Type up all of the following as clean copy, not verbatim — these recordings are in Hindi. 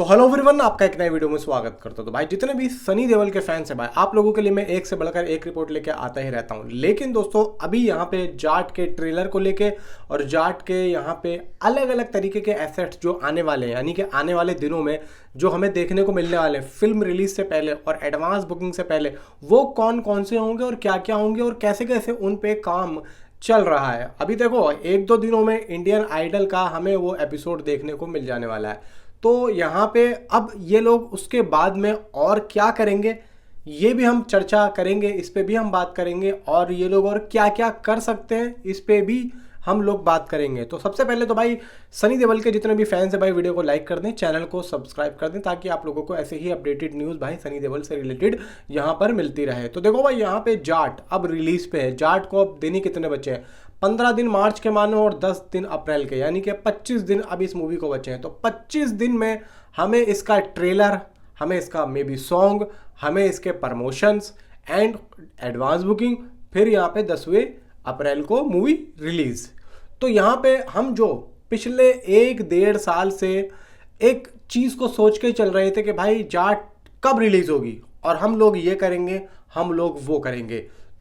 तो हेलो एवरीवन, आपका एक नए वीडियो में स्वागत करता हूं। तो भाई जितने भी सनी देओल के फैंस हैं भाई, आप लोगों के लिए मैं एक से बढ़कर एक रिपोर्ट लेके आता ही रहता हूं। लेकिन दोस्तों अभी यहाँ पे जाट के ट्रेलर को लेके और जाट के यहाँ पे अलग अलग तरीके के एसेट्स जो आने वाले हैं, यानी कि आने वाले दिनों में जो हमें देखने को मिलने वाले हैं फिल्म रिलीज से पहले और एडवांस बुकिंग से पहले, वो कौन कौन से होंगे और क्या क्या होंगे और कैसे कैसे उन पे काम चल रहा है। अभी देखो एक दो दिनों में इंडियन आइडल का हमें वो एपिसोड देखने को मिल जाने वाला है। तो यहाँ पे अब ये लोग उसके बाद में और क्या करेंगे, ये भी हम चर्चा करेंगे, इस पे भी हम बात करेंगे और ये लोग और क्या क्या कर सकते हैं इस पे भी हम लोग बात करेंगे। तो सबसे पहले तो भाई सनी देओल के जितने भी फैंस हैं भाई, वीडियो को लाइक कर दें, चैनल को सब्सक्राइब कर दें, ताकि आप लोगों को ऐसे ही अपडेटेड न्यूज़ भाई सनी देओल से रिलेटेड यहाँ पर मिलती रहे। तो देखो भाई यहाँ पे जाट अब रिलीज पे है। जाट को अब दिन ही कितने बचे हैं, 15 दिन मार्च के मानो और 10 दिन अप्रैल के, यानी कि 25 दिन अब इस मूवी को बचे हैं। तो 25 दिन में हमें इसका ट्रेलर, हमें इसका मे बी सॉन्ग, हमें इसके प्रमोशंस एंड एडवांस बुकिंग, फिर यहाँ पे 10वें अप्रैल को मूवी रिलीज। तो यहाँ पे हम जो पिछले 1-1.5 साल से एक चीज़ को सोच के चल रहे थे कि भाई जाट कब रिलीज होगी और हम लोग ये करेंगे, हम लोग वो करेंगे।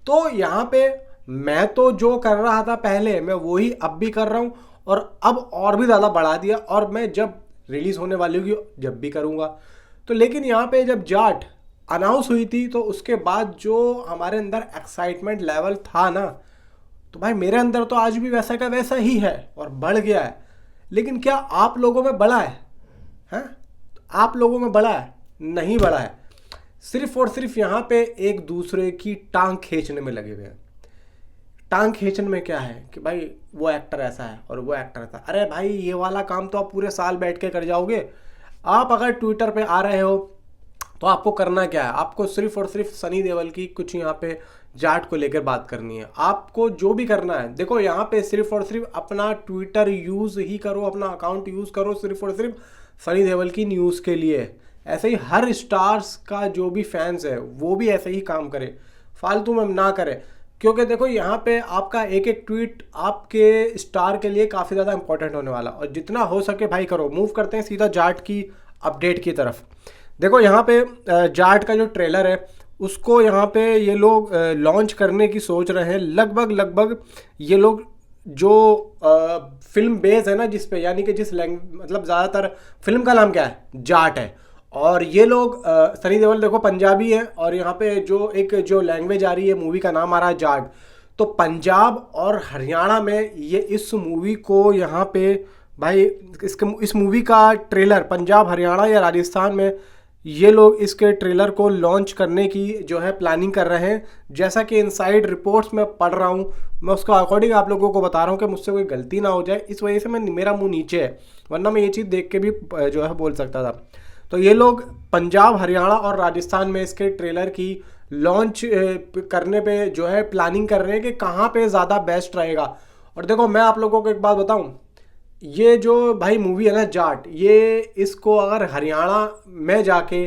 तो यहाँ पे मैं तो जो कर रहा था पहले, मैं वही अब भी कर रहा हूँ और अब और भी ज़्यादा बढ़ा दिया, और मैं जब रिलीज होने वाली होगी जब भी करूँगा। तो लेकिन यहाँ पे जब जाट अनाउंस हुई थी तो उसके बाद जो हमारे अंदर एक्साइटमेंट लेवल था ना, तो भाई मेरे अंदर तो आज भी वैसा का वैसा ही है और बढ़ गया है। लेकिन क्या आप लोगों में बढ़ा है? हैं? आप लोगों में बढ़ा है? नहीं बढ़ा है। सिर्फ और सिर्फ यहाँ पे एक दूसरे की टांग खींचने में लगे हुए हैं। टांग खींचने में क्या है कि भाई वो एक्टर ऐसा है और वो एक्टर ऐसा। अरे भाई ये वाला काम तो आप पूरे साल बैठ के कर जाओगे। आप अगर ट्विटर पे आ रहे हो तो आपको करना क्या है, आपको सिर्फ और सिर्फ सनी देओल की कुछ यहाँ पे जाट को लेकर बात करनी है। आपको जो भी करना है, देखो यहाँ पे सिर्फ और सिर्फ अपना ट्विटर यूज़ ही करो, अपना अकाउंट यूज़ करो सिर्फ और सिर्फ सनी देओल की न्यूज़ के लिए। ऐसे ही हर स्टार्स का जो भी फैंस है वो भी ऐसे ही काम करे, फालतू में ना करे। क्योंकि देखो यहाँ पे आपका एक एक ट्वीट आपके स्टार के लिए काफ़ी ज़्यादा इंपॉर्टेंट होने वाला, और जितना हो सके भाई करो। मूव करते हैं सीधा जाट की अपडेट की तरफ। देखो यहाँ पे जाट का जो ट्रेलर है उसको यहाँ पे ये लोग लॉन्च करने की सोच रहे हैं। लगभग ये लोग जो फिल्म बेस है ना जिस पे, यानी कि जिस मतलब ज़्यादातर फिल्म का नाम क्या है, जाट है। और ये लोग सनी देओल देखो पंजाबी है, और यहाँ पे जो लैंग्वेज आ रही है, मूवी का नाम आ रहा है जाट। तो पंजाब और हरियाणा में ये इस मूवी को यहाँ पे भाई इस मूवी का ट्रेलर पंजाब, हरियाणा या राजस्थान में ये लोग इसके ट्रेलर को लॉन्च करने की जो है प्लानिंग कर रहे हैं। जैसा कि इनसाइड रिपोर्ट्स में पढ़ रहा हूँ, मैं उसका अकॉर्डिंग आप लोगों को बता रहा हूँ कि मुझसे कोई गलती ना हो जाए, इस वजह से मेरा मुंह नीचे है, वरना मैं ये चीज़ देख के भी जो है बोल सकता था। तो ये लोग पंजाब, हरियाणा और राजस्थान में इसके ट्रेलर की लॉन्च करने पे जो है प्लानिंग कर रहे हैं कि कहाँ पे ज़्यादा बेस्ट रहेगा। और देखो मैं आप लोगों को एक बात बताऊँ, ये जो भाई मूवी है ना जाट, ये इसको अगर हरियाणा में जाके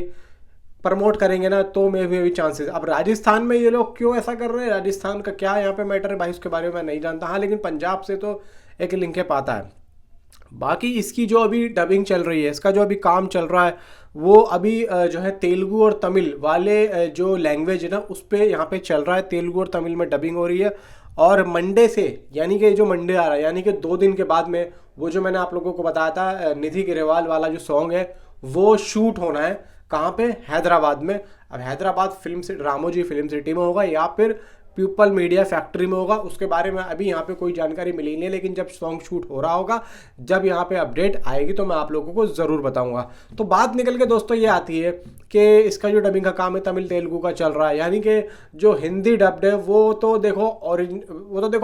प्रमोट करेंगे ना तो मे भी चांसेस। अब राजस्थान में ये लोग क्यों ऐसा कर रहे हैं, राजस्थान का क्या यहाँ पे मैटर है भाई, उसके बारे में मैं नहीं जानता। हाँ लेकिन पंजाब से तो एक लिंक है पाता है। बाकी इसकी जो अभी डबिंग चल रही है, इसका जो अभी काम चल रहा है, वो अभी जो है तेलुगु और तमिल वाले जो लैंग्वेज है ना उस पर यहाँ पे चल रहा है। तेलुगु और तमिल में डबिंग हो रही है, और मंडे से, यानी कि जो मंडे आ रहा है, यानी कि 2 दिन के बाद में वो जो मैंने आप लोगों को बताया था निधि गिरेवाल वाला जो सॉन्ग है वो शूट होना है। कहाँ पे? हैदराबाद में। अब हैदराबाद फिल्म से रामोजी फिल्म सिटी में होगा या फिर पीपल मीडिया फैक्ट्री में होगा, उसके बारे में अभी यहाँ पे कोई जानकारी मिली नहीं है। लेकिन जब सॉन्ग शूट हो रहा होगा, जब यहाँ पे अपडेट आएगी तो मैं आप लोगों को ज़रूर बताऊंगा। तो बात निकल के दोस्तों ये आती है कि इसका जो डबिंग का काम है तमिल तेलुगु का चल रहा है, यानी कि जो हिंदी डब्ड है वो तो देखो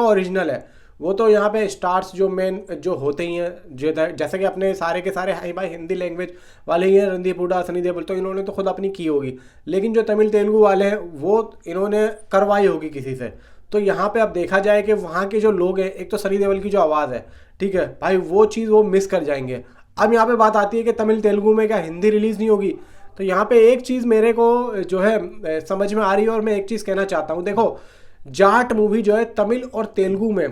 ओरिजिनल है। वो तो यहाँ पे स्टार्स जो मेन जो होते ही हैं, जैसे कि अपने सारे के सारे हाई भाई हिंदी लैंग्वेज वाले ही हैं, रणदीप हुड्डा, सनी देओल, तो इन्होंने तो खुद अपनी की होगी। लेकिन जो तमिल तेलुगु वाले हैं वो इन्होंने करवाई होगी किसी से। तो यहाँ पे अब देखा जाए कि वहाँ के जो लोग हैं, एक तो सनी देओल की जो आवाज़ है, ठीक है भाई, वो चीज़ वो मिस कर जाएंगे। अब यहाँ पे बात आती है कि तमिल तेलुगु में क्या हिंदी रिलीज़ नहीं होगी। तो यहाँ पे एक चीज़ मेरे को जो है समझ में आ रही है, और मैं एक चीज़ कहना चाहता हूँ। देखो जाट मूवी जो है तमिल और तेलुगु में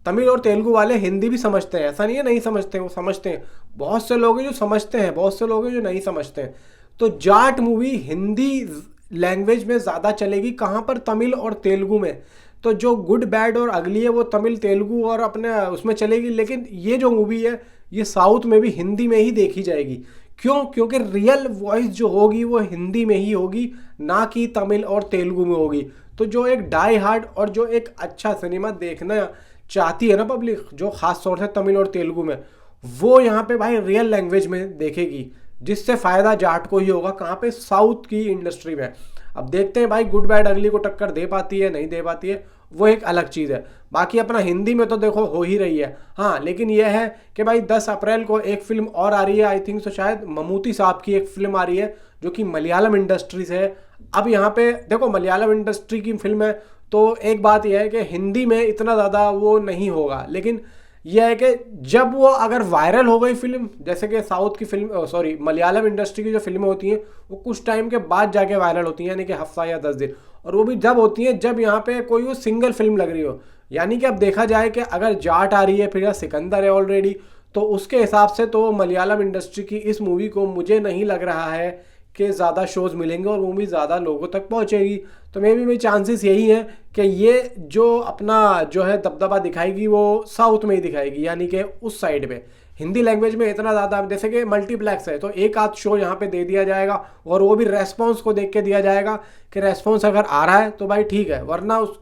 तमिल और तेलुगु वाले हिंदी भी समझते हैं, ऐसा नहीं है नहीं समझते, वो समझते हैं। बहुत से लोग हैं जो समझते हैं, बहुत से लोग हैं जो नहीं समझते हैं। तो जाट मूवी हिंदी लैंग्वेज में ज़्यादा चलेगी, कहाँ पर, तमिल और तेलुगु में। तो जो गुड बैड और अगली है वो तमिल तेलुगु और अपने उसमें चलेगी, लेकिन ये जो मूवी है ये साउथ में भी हिंदी में ही देखी जाएगी। क्यों? क्योंकि रियल वॉइस जो होगी वो हिंदी में ही होगी, ना कि तमिल और तेलुगु में होगी। तो जो एक डाई हार्ड और जो एक अच्छा सिनेमा देखना चाहती है ना पब्लिक, जो खास तौर से तमिल और तेलुगु में, वो यहाँ पे भाई रियल लैंग्वेज में देखेगी, जिससे फायदा जाट को ही होगा। कहाँ पे? साउथ की इंडस्ट्री में। अब देखते हैं भाई गुड बैड अगली को टक्कर दे पाती है नहीं दे पाती है, वो एक अलग चीज़ है। बाकी अपना हिंदी में तो देखो हो ही रही है। हाँ, लेकिन यह है कि भाई 10 अप्रैल को एक फिल्म और आ रही है, आई थिंक तो शायद ममूटी साहब की एक फिल्म आ रही है जो कि मलयालम इंडस्ट्री से है। अब यहाँ पे देखो मलयालम इंडस्ट्री की फिल्म है, तो एक बात यह है कि हिंदी में इतना ज़्यादा वो नहीं होगा, लेकिन यह है कि जब वो अगर वायरल हो गई फिल्म, जैसे कि साउथ की फिल्म, सॉरी मलयालम इंडस्ट्री की जो फिल्में होती हैं वो कुछ टाइम के बाद जाके वायरल होती हैं, यानी कि हफ्ता या 10 दिन। और वो भी जब होती हैं जब यहाँ पे कोई वो सिंगल फिल्म लग रही हो। यानी कि अब देखा जाए कि अगर जाट आ रही है फिर या सिकंदर है ऑलरेडी, तो उसके हिसाब से तो मलयालम इंडस्ट्री की इस मूवी को मुझे नहीं लग रहा है कि ज़्यादा शोज़ मिलेंगे और मूवी ज़्यादा लोगों तक पहुँचेगी। तो मे भी चांसेस यही हैं कि ये जो अपना जो है दबदबा दिखाएगी वो साउथ में ही दिखाएगी, यानी कि उस साइड पे। हिंदी लैंग्वेज में इतना ज़्यादा, जैसे कि मल्टीप्लेक्स है तो एक आध शो यहाँ पे दे दिया जाएगा, और वो भी रेस्पॉन्स को देख के दिया जाएगा कि रेस्पॉन्स अगर आ रहा है तो भाई ठीक है, वरना उस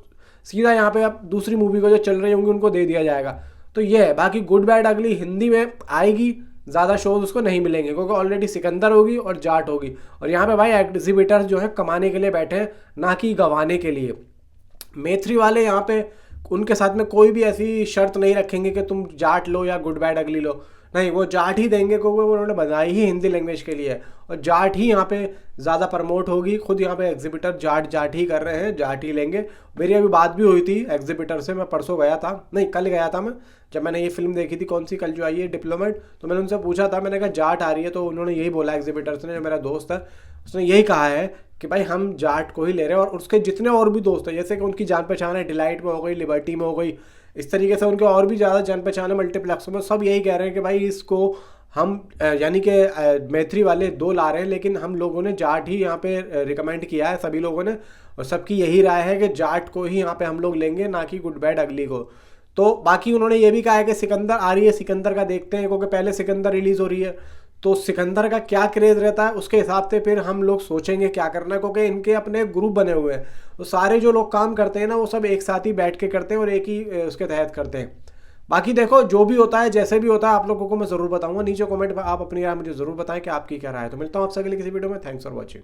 सीधा यहाँ पे अब दूसरी मूवी को जो चल रही होंगी उनको दे दिया जाएगा। तो ये है। बाकी गुड बैड अगली हिंदी में आएगी, ज़्यादा शोज उसको नहीं मिलेंगे क्योंकि ऑलरेडी सिकंदर होगी और जाट होगी। और यहाँ पे भाई एग्जिबिटर्स जो है कमाने के लिए बैठे हैं, ना कि गंवाने के लिए। मेथ्री वाले यहाँ पे उनके साथ में कोई भी ऐसी शर्त नहीं रखेंगे कि तुम जाट लो या गुड बैड अगली लो, नहीं, वो जाट ही देंगे क्योंकि वो उन्होंने बनाई ही हिंदी लैंग्वेज के लिए है, और जाट ही यहाँ पे ज़्यादा प्रमोट होगी। खुद यहाँ पे एग्जिबिटर जाट ही कर रहे हैं, जाट ही लेंगे। मेरी अभी बात भी हुई थी एग्जिबिटर से, मैं परसों गया था, नहीं कल गया था मैं, जब मैंने ये फिल्म देखी थी, कौन सी कल जो आई है डिप्लोमेट, तो मैंने उनसे पूछा था, मैंने कहा जाट आ रही है, तो उन्होंने यही बोला एग्जिबिटर्स ने, जो मेरा दोस्त है उसने यही कहा है कि भाई हम जाट को ही ले रहे हैं। और उसके जितने और भी दोस्त हैं, जैसे कि उनकी जान पहचान है डिलाइट में हो गई, लिबर्टी में हो गई, इस तरीके से उनके और भी ज़्यादा जान पहचान है मल्टीप्लेक्स में, सब यही कह रहे हैं कि भाई इसको हम यानी कि मैत्री वाले 2 ला रहे हैं, लेकिन हम लोगों ने जाट ही यहाँ पे रिकमेंड किया है सभी लोगों ने, और सबकी यही राय है कि जाट को ही यहाँ पे हम लोग लेंगे, ना कि गुड बैड अगली को। तो बाकी उन्होंने ये भी कहा है कि सिकंदर आ रही है, सिकंदर का देखते हैं, क्योंकि पहले सिकंदर रिलीज़ हो रही है, तो सिकंदर का क्या क्रेज़ रहता है उसके हिसाब से फिर हम लोग सोचेंगे क्या करना है, क्योंकि इनके अपने ग्रुप बने हुए हैं, तो सारे जो लोग काम करते हैं ना वो सब एक साथ ही बैठ के करते हैं और एक ही उसके तहत करते हैं। बाकी देखो जो भी होता है जैसे भी होता है आप लोगों को मैं ज़रूर बताऊंगा, नीचे कमेंट में आप अपनी राय मुझे ज़रूर बताएं कि आपकी क्या राय है। तो मिलता हूँ आपसे अगले किसी वीडियो में। Thanks for watching.